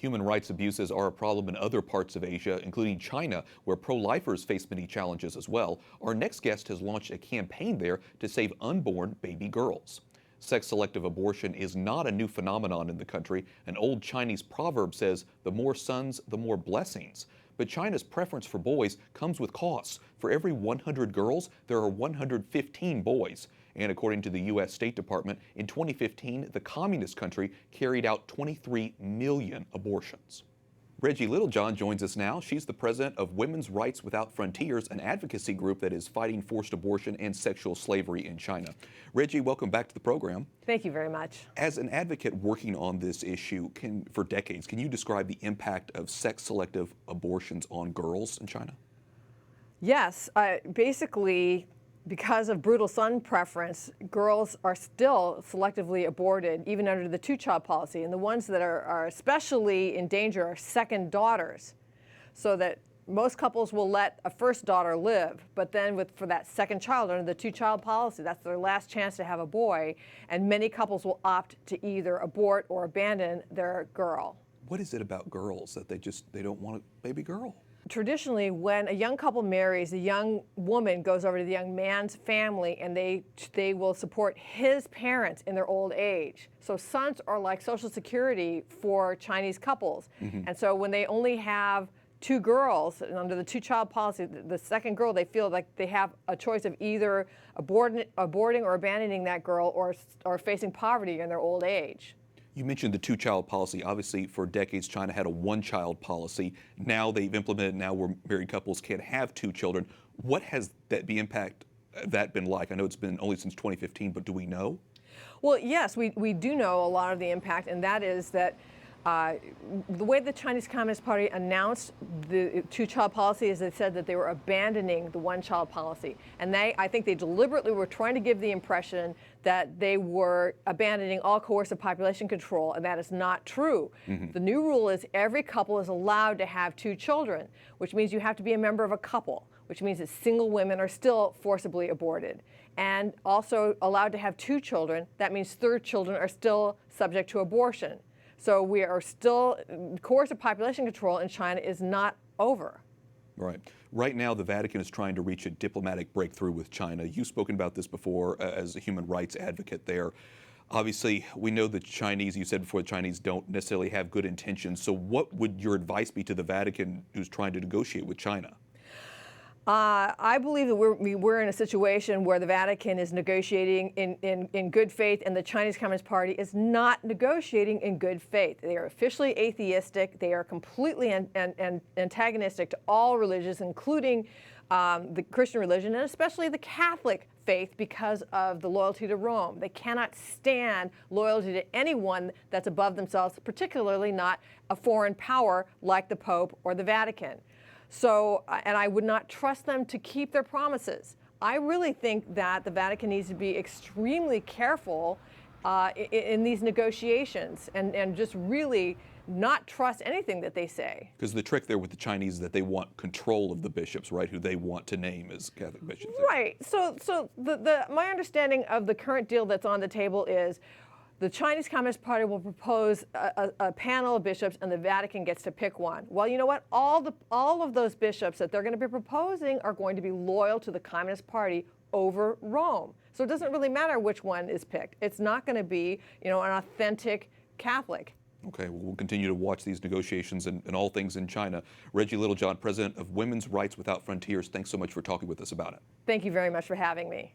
Human rights abuses are a problem in other parts of Asia, including China, where pro-lifers face many challenges as well. Our next guest has launched a campaign there to save unborn baby girls. Sex-selective abortion is not a new phenomenon in the country. An old Chinese proverb says, "The more sons, the more blessings." But China's preference for boys comes with costs. For every 100 girls, there are 115 boys. And according to the U.S. State Department, in 2015, the communist country carried out 23 million abortions. Reggie Littlejohn joins us now. She's the president of Women's Rights Without Frontiers, an advocacy group that is fighting forced abortion and sexual slavery in China. Reggie, welcome back to the program. Thank you very much. As an advocate working on this issue for decades, can you describe the impact of sex-selective abortions on girls in China? Yes, basically, because of brutal son preference, girls are still selectively aborted, even under the two-child policy. And the ones that are especially in danger are second daughters, so that most couples will let a first daughter live, but then for that second child under the two-child policy, that's their last chance to have a boy, and many couples will opt to either abort or abandon their girl. What is it about girls that they don't want a baby girl? Traditionally, when a young couple marries, the young woman goes over to the young man's family and they will support his parents in their old age. So sons are like Social Security for Chinese couples. And so when they only have two girls, and under the two-child policy, the second girl, they feel like they have a choice of either aborting or abandoning that girl or facing poverty in their old age. You mentioned the two-child policy. Obviously, for decades, China had a one-child policy. Now they've implemented where married couples can have two children. What has the impact that been like? I know it's been only since 2015, but do we know? Well, yes, we do know a lot of the impact, and that is that the way the Chinese Communist Party announced the two-child policy is they said that they were abandoning the one-child policy. And I think they deliberately were trying to give the impression that they were abandoning all coercive population control, and that is not true. The new rule is every couple is allowed to have two children, which means you have to be a member of a couple, which means that single women are still forcibly aborted. And also allowed to have two children, that means third children are still subject to abortion. So we are still, coercive population control in China is not over. Right. Right now, the Vatican is trying to reach a diplomatic breakthrough with China. You've spoken about this before as a human rights advocate there. Obviously, we know the Chinese, you said before, the Chinese don't necessarily have good intentions. So what would your advice be to the Vatican who's trying to negotiate with China? I believe that we're in a situation where the Vatican is negotiating in good faith, and the Chinese Communist Party is not negotiating in good faith. They are officially atheistic. They are completely antagonistic to all religions, including the Christian religion, and especially the Catholic faith, because of the loyalty to Rome. They cannot stand loyalty to anyone that's above themselves, particularly not a foreign power like the Pope or the Vatican. So, and I would not trust them to keep their promises. I really think that the Vatican needs to be extremely careful in these negotiations and just really not trust anything that they say. Because the trick there with the Chinese is that they want control of the bishops, right, who they want to name as Catholic bishops. Right. So my understanding of the current deal that's on the table is the Chinese Communist Party will propose a panel of bishops, and the Vatican gets to pick one. Well, you know what? All of those bishops that they're going to be proposing are going to be loyal to the Communist Party over Rome. So it doesn't really matter which one is picked. It's not going to be, an authentic Catholic. Okay, well, we'll continue to watch these negotiations and all things in China. Reggie Littlejohn, president of Women's Rights Without Frontiers, thanks so much for talking with us about it. Thank you very much for having me.